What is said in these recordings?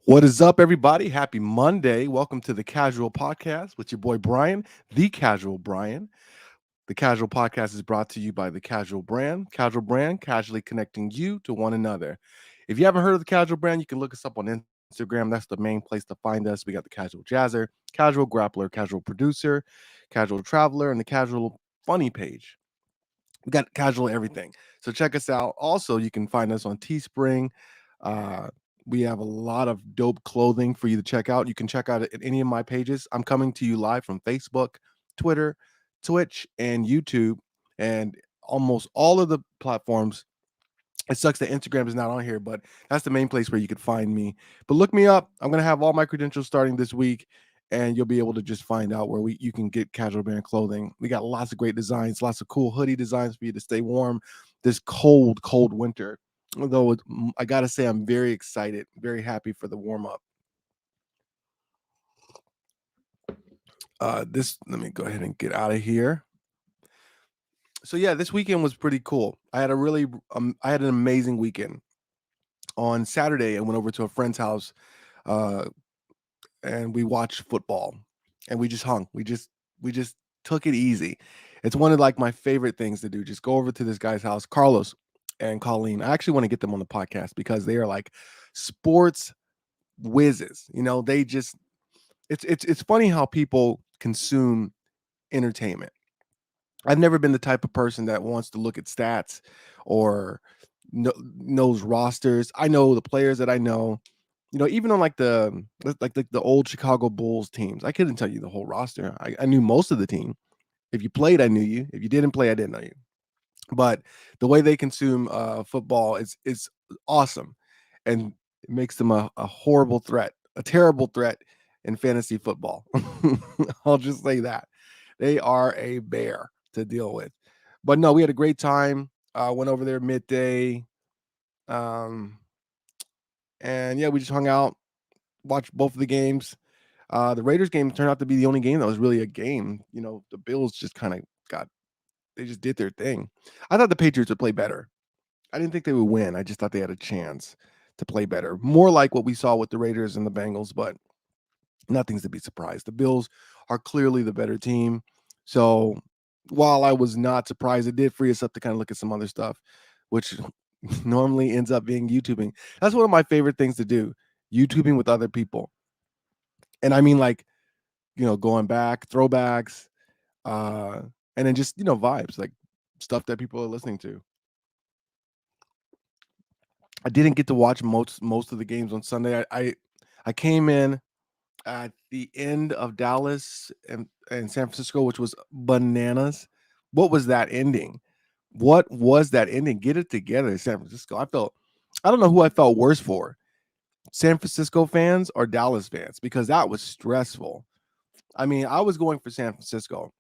What is up, everybody? Happy Monday. Welcome to the Casual Podcast with your boy Brian, the Casual Brian. The Casual Podcast is brought to you by the Casual Brand. Casual Brand, casually connecting you to one another. If you haven't heard of the Casual Brand, you can look us up on Instagram. That's the main place to find us. We got the Casual Jazzer, Casual Grappler, Casual Producer, Casual Traveler, and the Casual Funny page. We got casual everything. So check us out. Also, you can find us on Teespring. Uh, we have a lot of dope clothing for you to check out. You can check out it at any of my pages. I'm coming to you live from Facebook, Twitter, Twitch, and YouTube, and almost all of the platforms. It sucks that Instagram is not on here, but that's the main place where you could find me. But look me up. I'm gonna have all my credentials starting this week, and you'll be able to just find out where you can get casual band clothing. We got lots of great designs, lots of cool hoodie designs for you to stay warm this cold winter. Although I gotta say, I'm very excited, very happy for the warm up. This Let me go ahead and get out of here. So yeah, this weekend was pretty cool. I had an amazing weekend. On Saturday, I went over to a friend's house, uh, and we watched football, and we just hung. We just took it easy. It's one of like my favorite things to do. Just go over to this guy's house, Carlos and Colleen. I actually want to get them on the podcast because they are like sports whizzes. They just it's funny how people consume entertainment. I've never been the type of person that wants to look at stats or knows rosters. I know the players that I know. Even on like the old Chicago Bulls teams, I couldn't tell you the whole roster. I knew most of the team. If you played, I knew you. If you didn't play, I didn't know you. But the way they consume football is awesome, and it makes them a horrible threat, a terrible threat in fantasy football. I'll just say that they are a bear to deal with. But no, we had a great time. Went over there midday, um, and yeah, we just hung out, watched both of the games. The Raiders game turned out to be the only game that was really a game. The Bills just kind of they just did their thing. I thought the Patriots would play better. I didn't think they would win. I just thought they had a chance to play better. More like what we saw with the Raiders and the Bengals, but nothing's to be surprised. The Bills are clearly the better team. So while I was not surprised, it did free us up to kind of look at some other stuff, which normally ends up being YouTubing. That's one of my favorite things to do, YouTubing with other people. And I mean, like, going back, throwbacks, uh, and then just, vibes, like stuff that people are listening to. I didn't get to watch most of the games on Sunday. I came in at the end of Dallas and San Francisco, which was bananas. What was that ending? What was that ending? Get it together, San Francisco. I don't know who I felt worse for, San Francisco fans or Dallas fans, because that was stressful. I mean, I was going for San Francisco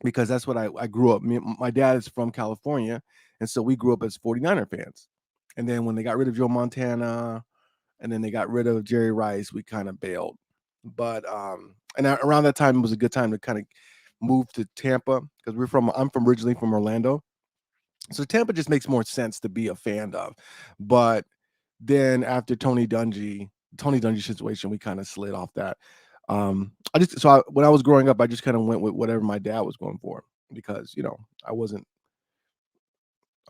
because that's what I grew up. My dad is from California, and so we grew up as 49er fans. And then when they got rid of Joe Montana, and then they got rid of Jerry Rice, we kind of bailed. But around that time, it was a good time to kind of move to Tampa because I'm from originally from Orlando, so Tampa just makes more sense to be a fan of. But then after Tony Dungy situation, we kind of slid off that. When I was growing up, I just kind of went with whatever my dad was going for because I wasn't.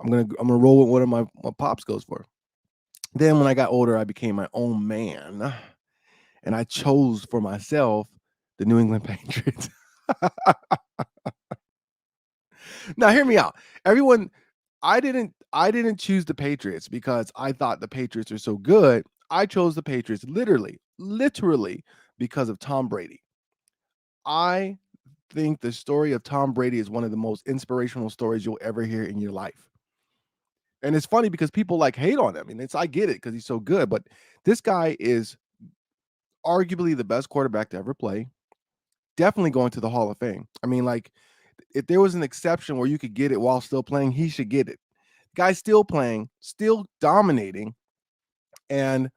I'm gonna roll with whatever my pops goes for. Then when I got older, I became my own man, and I chose for myself the New England Patriots. Now, hear me out, everyone. I didn't choose the Patriots because I thought the Patriots are so good. I chose the Patriots literally because of Tom Brady. I think the story of Tom Brady is one of the most inspirational stories you'll ever hear in your life. And it's funny because people like hate on him. And I get it because he's so good, but this guy is arguably the best quarterback to ever play. Definitely going to the Hall of Fame. I mean, like, if there was an exception where you could get it while still playing, he should get it. Guy's still playing, still dominating, and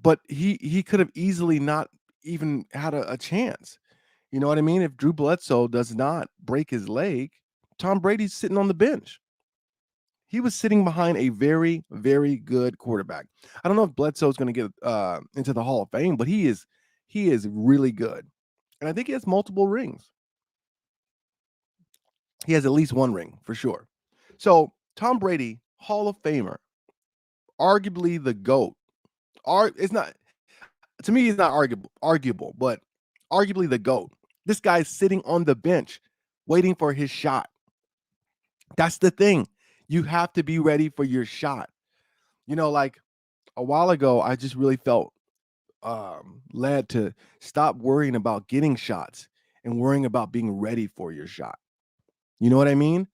but he could have easily not even had a chance. You know what I mean? If Drew Bledsoe does not break his leg, Tom Brady's sitting on the bench. He was sitting behind a very, very good quarterback. I don't know if Bledsoe's going to get into the Hall of Fame, but he is really good, and I think he has multiple rings. He has at least one ring for sure. So Tom Brady, Hall of Famer, arguably the GOAT. It's not, to me, it's not arguable, but arguably the GOAT. This guy's sitting on the bench waiting for his shot. That's the thing. You have to be ready for your shot. Like a while ago, I just really felt led to stop worrying about getting shots and worrying about being ready for your shot. You know what I mean?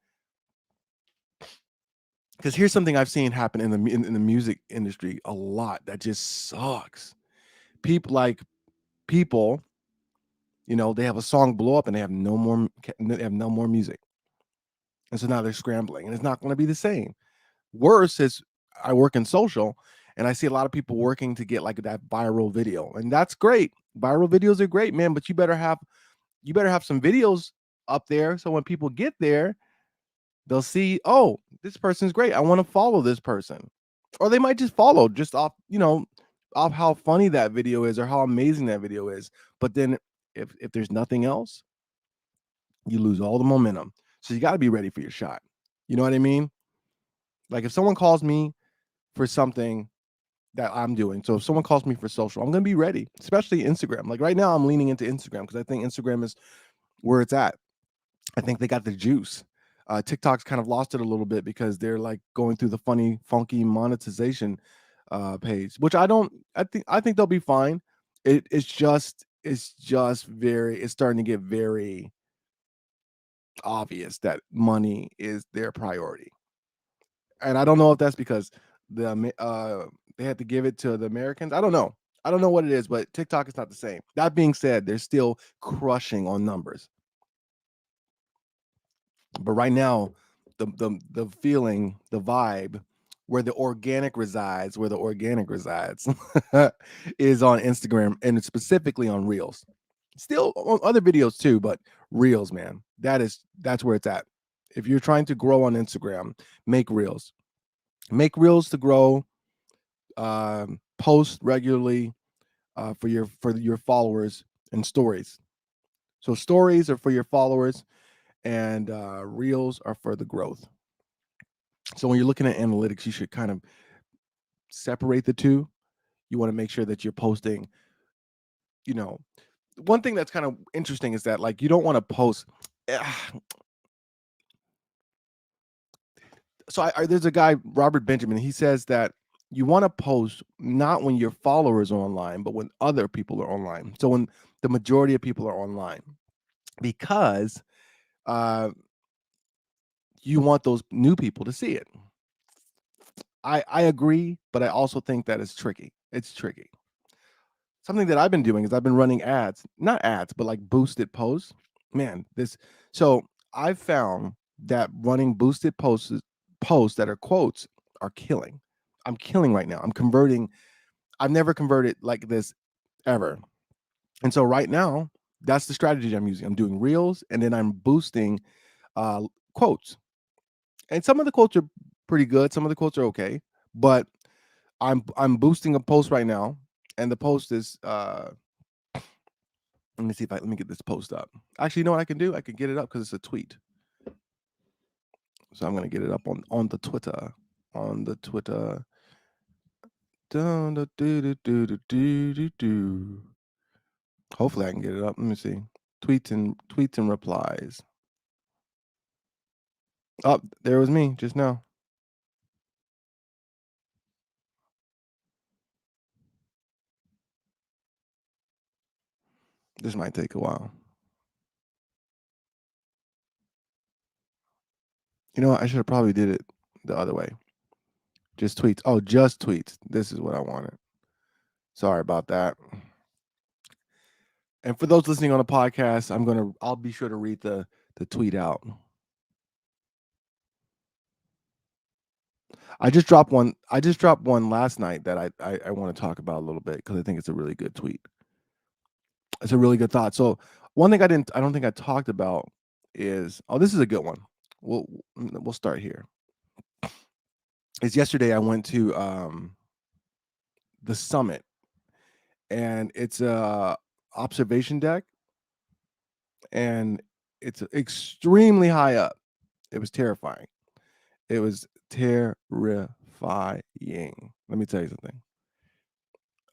Because here's something I've seen happen in the music industry a lot that just sucks. People, they have a song blow up and they have no more music, and so now they're scrambling, and it's not going to be the same. Worse is I work in social, and I see a lot of people working to get like that viral video, and that's great. Viral videos are great, man, but you better have some videos up there so when people get there, they'll see, oh, this person's great. I want to follow this person. Or they might just follow just off how funny that video is or how amazing that video is. But then if there's nothing else, you lose all the momentum. So you got to be ready for your shot. You know what I mean? Like if someone calls me for something that I'm doing. So if someone calls me for social, I'm going to be ready, especially Instagram. Like right now I'm leaning into Instagram because I think Instagram is where it's at. I think they got the juice. TikTok's kind of lost it a little bit because they're like going through the funny, funky monetization page, which I think they'll be fine. It's starting to get very obvious that money is their priority, and I don't know if that's because they had to give it to the Americans. I don't know. I don't know what it is, but TikTok is not the same. That being said, they're still crushing on numbers. But right now, the feeling, the vibe, where the organic resides, is on Instagram and it's specifically on Reels. Still on other videos too, but Reels, man, that's where it's at. If you're trying to grow on Instagram, make Reels. Make Reels to grow. Post regularly for your followers and stories. So stories are for your followers and reels are for the growth. So when you're looking at analytics, you should kind of separate the two. You want to make sure that you're posting, you know, one thing that's kind of interesting is that like you don't want to post. So there's a guy, Robert Benjamin, he says that you want to post not when your followers are online, but when other people are online. So when the majority of people are online, because uh, you want those new people to see it. I agree, but I also think that it's tricky. It's tricky. Something that I've been doing is I've been running ads, not ads, but like boosted posts. Man, so I've found that running boosted posts that are quotes are killing. I'm killing right now. I'm converting. I've never converted like this ever. And so right now, that's the strategy I'm using. I'm doing reels and then I'm boosting uh quotes. And some of the quotes are pretty good, some of the quotes are okay, but I'm boosting a post right now, and the post is let me get this post up. Actually, you know what I can do? I can get it up because it's a tweet. So I'm gonna get it up on the Twitter. On the Twitter. Dun, dun, doo, doo, doo, doo, doo, doo, doo. Hopefully I can get it up. Let me see. Tweets and replies. Oh, there was me just now. This might take a while. You know what? I should have probably did it the other way. Just tweets. Oh, just tweets. This is what I wanted. Sorry about that. And for those listening on the podcast, I'll be sure to read the tweet out. I just dropped one last night that I want to talk about a little bit because I think it's a really good tweet. It's a really good thought. So one thing I don't think I talked about is, oh, this is a good one. We'll we'll start here. is yesterday I went to the summit, and it's a observation deck, and it's extremely high up. It was terrifying. It was terrifying. Let me tell you something.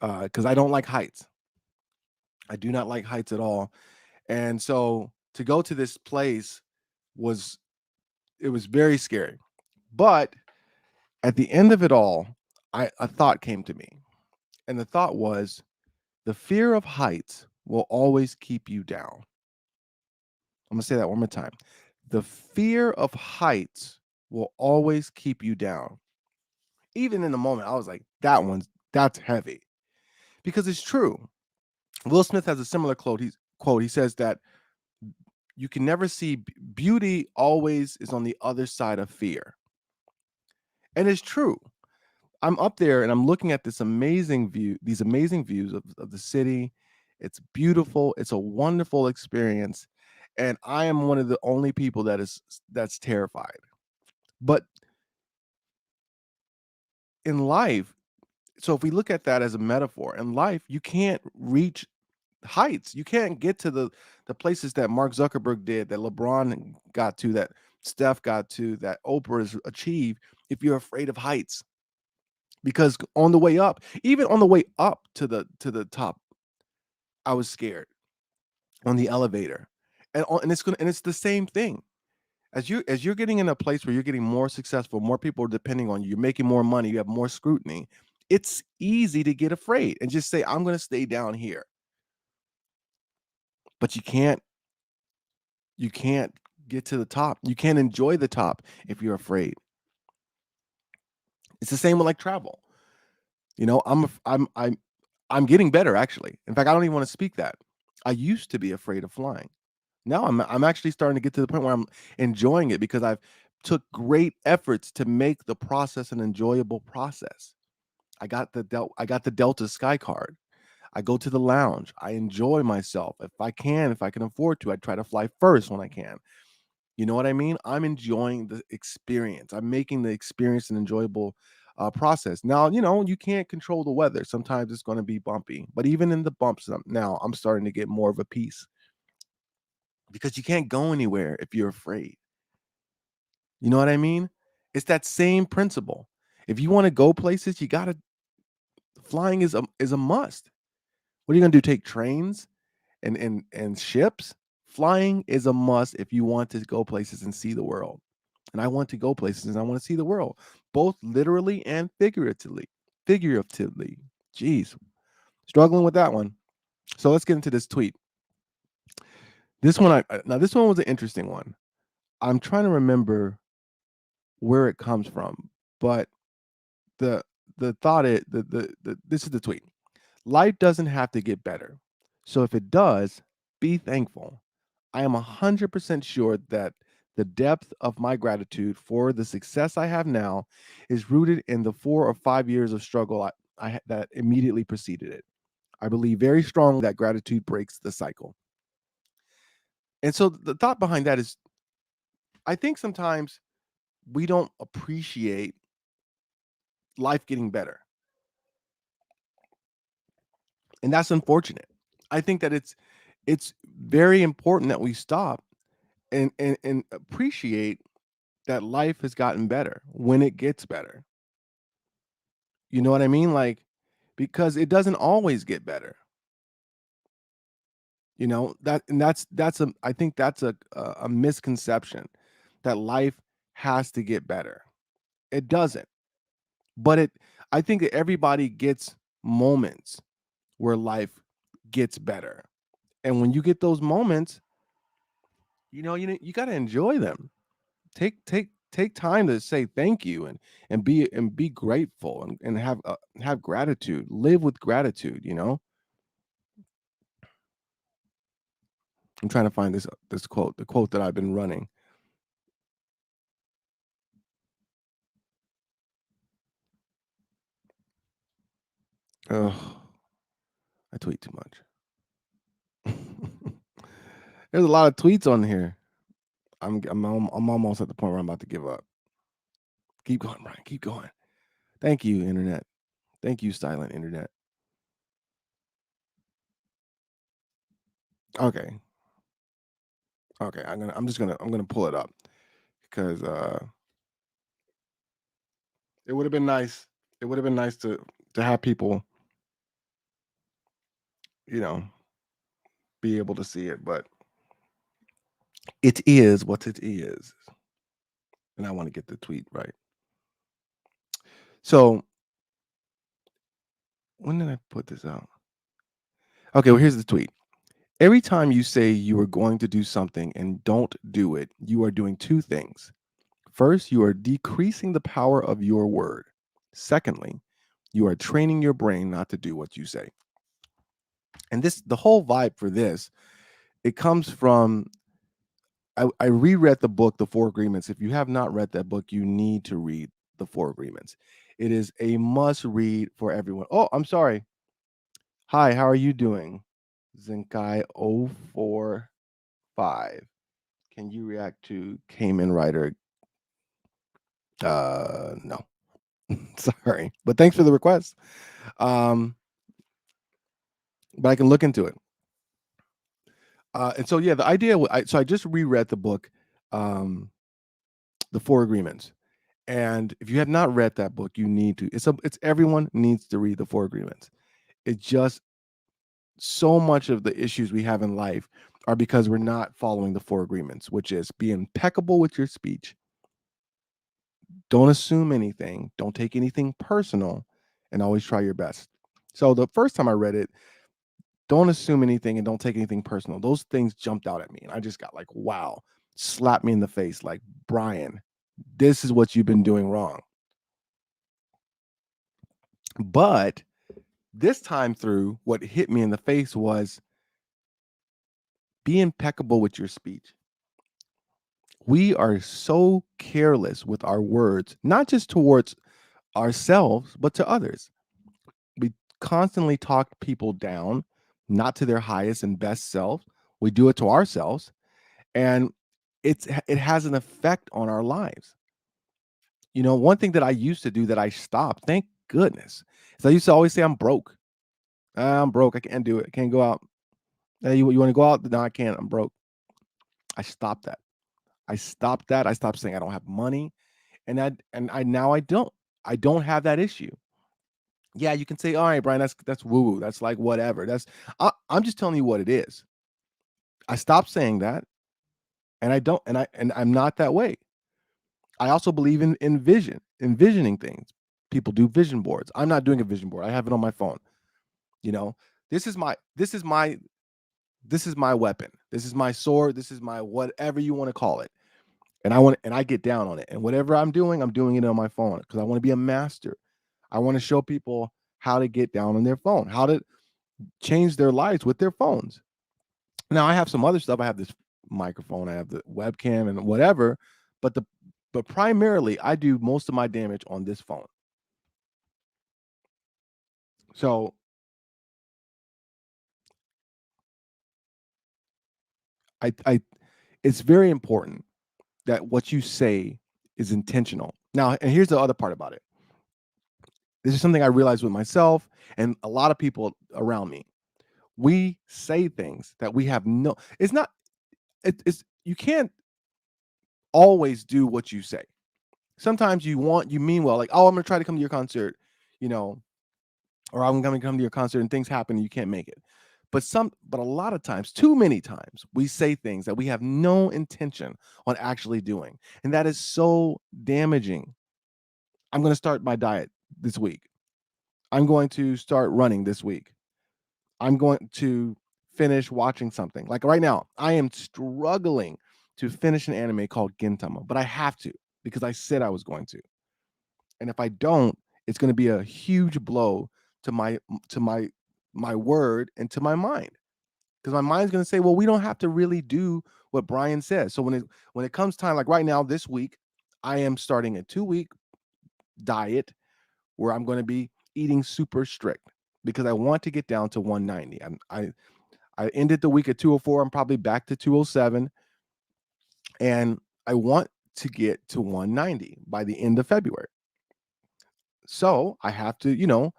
Because I don't like heights. I do not like heights at all. And so to go to this place was it was very scary. But at the end of it all, a thought came to me. And the thought was the fear of heights will always keep you down. I'm going to say that one more time. The fear of heights will always keep you down. Even in the moment, I was like, that's heavy. Because it's true. Will Smith has a similar quote. He says that you can never see beauty always is on the other side of fear. And it's true. I'm up there and I'm looking at these amazing views of the city. It's beautiful. It's a wonderful experience. And I am one of the only people that's terrified. But in life, so if we look at that as a metaphor, in life, you can't reach heights. You can't get to the places that Mark Zuckerberg did, that LeBron got to, that Steph got to, that Oprah has achieved if you're afraid of heights. Because on the way up, even on the way up to the top, I was scared on the elevator. And it's the same thing. As you're getting in a place where you're getting more successful, more people are depending on you, you're making more money, you have more scrutiny. It's easy to get afraid and just say, I'm going to stay down here. But you can't get to the top. You can't enjoy the top if you're afraid. It's the same with like travel. You know, I'm getting better actually. In fact, I don't even want to speak that. I used to be afraid of flying. Now I'm actually starting to get to the point where I'm enjoying it because I've took great efforts to make the process an enjoyable process. I got the Delta Sky card. I go to the lounge. I enjoy myself. If I can afford to, I try to fly first when I can. You know what I mean? I'm enjoying the experience. I'm making the experience an enjoyable process. Now, you can't control the weather. Sometimes it's going to be bumpy, but even in the bumps now, I'm starting to get more of a peace because you can't go anywhere if you're afraid. You know what I mean? It's that same principle. If you want to go places, you got to flying is a must. What are you going to do? Take trains and ships? Flying is a must if you want to go places and see the world. And I want to go places and I want to see the world, both literally and figuratively. Figuratively. Jeez. Struggling with that one. So let's get into this tweet. This one was an interesting one. I'm trying to remember where it comes from, but the the thought is this is the tweet. Life doesn't have to get better. So if it does, be thankful. I am 100% sure that the depth of my gratitude for the success I have now is rooted in the 4 or 5 years of struggle that immediately preceded it. I believe very strongly that gratitude breaks the cycle. And so the thought behind that is I think sometimes we don't appreciate life getting better. And that's unfortunate. I think that it's very important that we stop and appreciate that life has gotten better when it gets better. You know what I mean? Like, because it doesn't always get better. That's I think that's a misconception that life has to get better. It doesn't. But I think that everybody gets moments where life gets better. And when you get those moments, you got to enjoy them. Take time to say thank you and be grateful and have gratitude. Live with gratitude. I'm trying to find this quote, the quote that I've been running. Oh, I tweet too much. There's a lot of tweets on here. I'm almost at the point where I'm about to give up. Keep going, Brian. Keep going. Thank you, internet. Thank you, silent internet. Okay. Okay. I'm gonna pull it up because it would have been nice. It would have been nice to have people, you know, be able to see it, but it is what it is. And I want to get the tweet right. So when did I put this out? Okay, well, here's the tweet. Every time you say you are going to do something and don't do it, you are doing two things. First, you are decreasing the power of your word. Secondly, you are training your brain not to do what you say. And the whole vibe for this, it comes from I reread the book, The Four Agreements. If you have not read that book, you need to read The Four Agreements. It is a must read for everyone. Oh, I'm sorry. Hi, how are you doing? Zenkai 045. Can you react to Cayman Rider? No. Sorry. But thanks for the request. Um, but I can look into it. And so yeah, the idea so I just reread the book, um, The Four Agreements. And if you have not read that book, you need to. It's everyone needs to read The Four Agreements. It just so much of the issues we have in life are because we're not following the four agreements, which is be impeccable with your speech, don't assume anything, don't take anything personal, and always try your best. So the first time I read it, don't assume anything and don't take anything personal. Those things jumped out at me, and I just got like, wow, slapped me in the face, like, Brian, this is what you've been doing wrong. But this time through, what hit me in the face was be impeccable with your speech. We are so careless with our words, not just towards ourselves, but to others. We constantly talk people down, not to their highest and best self. We do it to ourselves, and it has an effect on our lives. One thing that I used to do that I stopped, thank goodness, is I used to always say I'm broke. I'm broke. I can't do it. I can't go out. Hey, you want to go out? No, I can't. I'm broke. I stopped that. I stopped that. I stopped saying I don't have money, and I now I don't. I don't have that issue. Yeah, you can say, all right, Brian, that's woo woo. That's like whatever. I'm just telling you what it is. I stopped saying that, and I don't, and I'm not that way. I also believe in envisioning things. People do vision boards. I'm not doing a vision board. I have it on my phone. You know, this is my this is my this is my weapon. This is my sword. This is my whatever you want to call it. And I get down on it. And whatever I'm doing it on my phone because I want to be a master. I want to show people how to get down on their phone, how to change their lives with their phones. Now I have some other stuff. I have this microphone, I have the webcam and whatever, but primarily I do most of my damage on this phone. So I it's very important that what you say is intentional. Now, and here's the other part about it. This is something I realized with myself and a lot of people around me. We say things that we have no it's not it's you can't always do what you say. Sometimes you mean well, like, oh, I'm gonna try to come to your concert, you know, or I'm gonna come to your concert and things happen and you can't make it. But a lot of times, too many times, we say things that we have no intention on actually doing. And that is so damaging. I'm gonna start my diet this week. I'm going to start running this week. I'm going to finish watching something. Like right now, I am struggling to finish an anime called Gintama, but I have to because I said I was going to. And if I don't, it's going to be a huge blow to my word and to my mind. Because my mind's going to say, well, we don't have to really do what Brian says. So when it comes time, like right now, this week, I am starting a 2-week diet where I'm going to be eating super strict because I want to get down to 190. I ended the week at 204. I'm probably back to 207. And I want to get to 190 by the end of February. So I have to,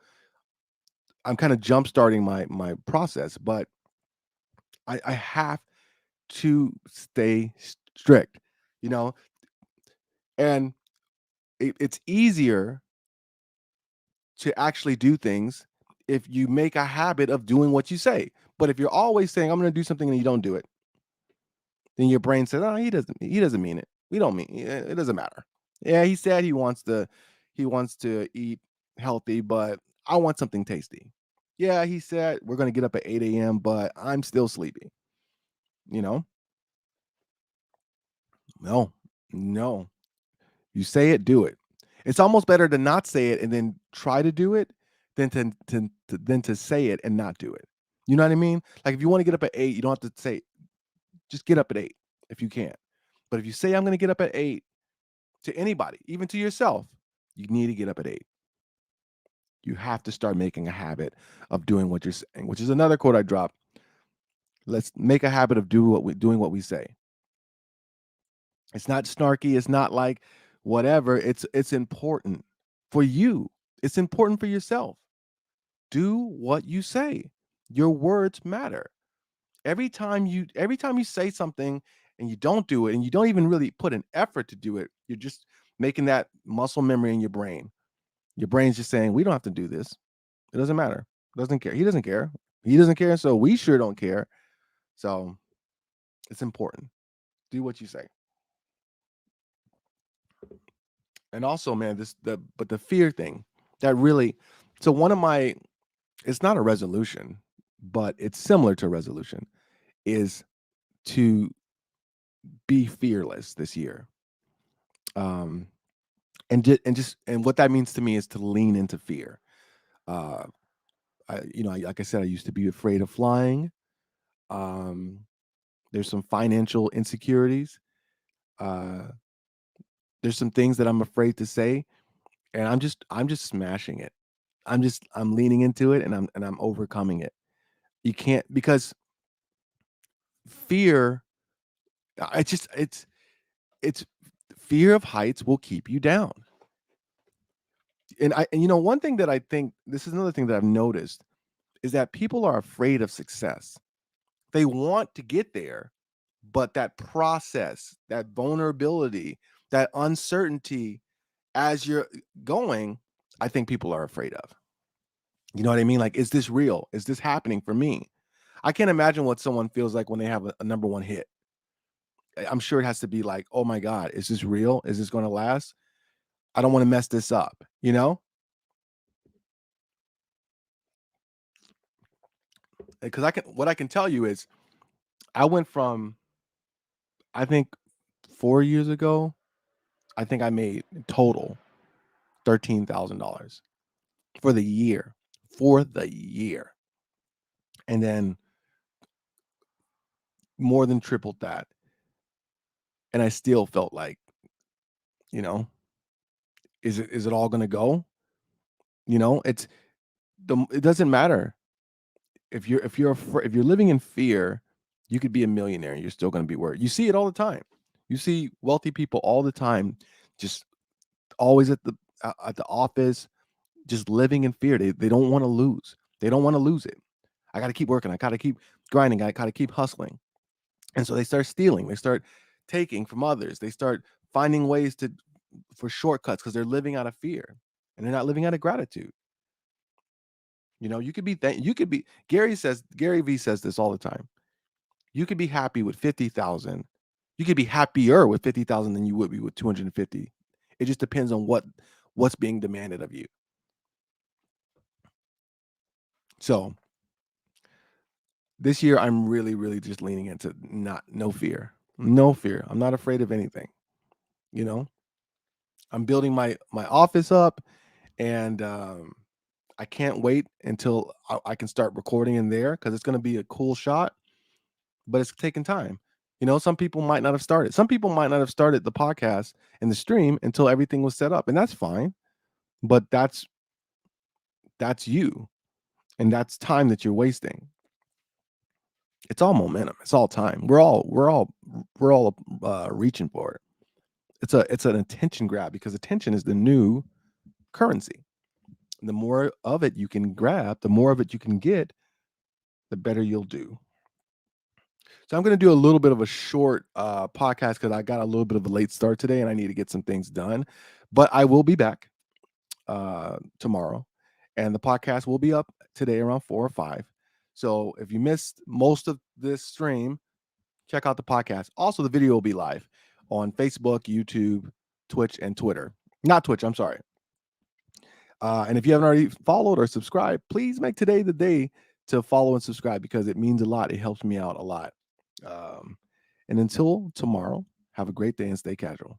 I'm kind of jump starting my process, but I have to stay strict, you know, and it's easier to actually do things if you make a habit of doing what you say. But if you're always saying I'm going to do something and you don't do it, then your brain says, "Oh, he doesn't mean it. We don't mean it doesn't matter." Yeah, he said he wants to eat healthy, but I want something tasty. Yeah, he said we're going to get up at 8 a.m., but I'm still sleepy. You know, no, no. You say it, do it. It's almost better to not say it and then try to do it than to say it and not do it. You know what I mean? Like if you want to get up at 8, you don't have to say just get up at 8 if you can. But if you say I'm going to get up at 8 to anybody, even to yourself, you need to get up at 8. You have to start making a habit of doing what you're saying, which is another quote I dropped. Let's make a habit of doing what we say. It's not snarky, it's not like whatever. It's important for you. It's important for yourself. Do what you say. Your words matter. Every time you say something and you don't do it and you don't even really put an effort to do it, you're just making that muscle memory in your brain. Your brain's just saying, "We don't have to do this. It doesn't matter. Doesn't care. He doesn't care. He doesn't care, so we sure don't care." So, it's important. Do what you say. And also, man, the fear thing, that really so one of my it's not a resolution, but it's similar to a resolution, is to be fearless this year. Um, and what that means to me is to lean into fear. Uh, like I said, I used to be afraid of flying. Um, there's some financial insecurities. Uh, there's some things that I'm afraid to say, and I'm just smashing it. I'm leaning into it, and I'm overcoming it. You can't because fear. It's fear of heights will keep you down. And one thing that I think this is another thing that I've noticed is that people are afraid of success. They want to get there, but that process, that vulnerability, that uncertainty as you're going, I think people are afraid of. You know what I mean? Like, is this real? Is this happening for me? I can't imagine what someone feels like when they have a number one hit. I'm sure it has to be like, oh my God, is this real? Is this going to last? I don't want to mess this up, you know? Because what I can tell you is I went from, I think 4 years ago, I think I made total $13,000 for the year, for the year. And then more than tripled that. And I still felt like, you know, is it all going to go? It doesn't matter if you're living in fear, you could be a millionaire and you're still going to be worried. You see it all the time. You see wealthy people all the time, just always at the office, just living in fear. They don't want to lose. They don't want to lose it. I got to keep working. I got to keep grinding. I got to keep hustling. And so they start stealing. They start taking from others. They start finding ways for shortcuts because they're living out of fear and they're not living out of gratitude. You could be Gary V says this all the time. You could be happy with 50,000. You could be happier with 50,000 than you would be with 250. It just depends on what's being demanded of you. So this year I'm really, really just leaning into not no fear. No fear. I'm not afraid of anything. You know, I'm building my office up, and I can't wait until I can start recording in there because it's going to be a cool shot. But it's taking time. Some people might not have started. Some people might not have started the podcast and the stream until everything was set up, and that's fine. But that's you, and that's time that you're wasting. It's all momentum. It's all time. We're all reaching for it. It's an attention grab because attention is the new currency. The more of it you can grab, the more of it you can get, the better you'll do. So I'm going to do a little bit of a short podcast because I got a little bit of a late start today and I need to get some things done. But I will be back tomorrow, and the podcast will be up today around 4 or 5. So if you missed most of this stream, check out the podcast. Also, the video will be live on Facebook, YouTube, Twitch, and Twitter. Not Twitch, I'm sorry. And if you haven't already followed or subscribed, please make today the day to follow and subscribe because it means a lot. It helps me out a lot. And until tomorrow, have a great day and stay casual.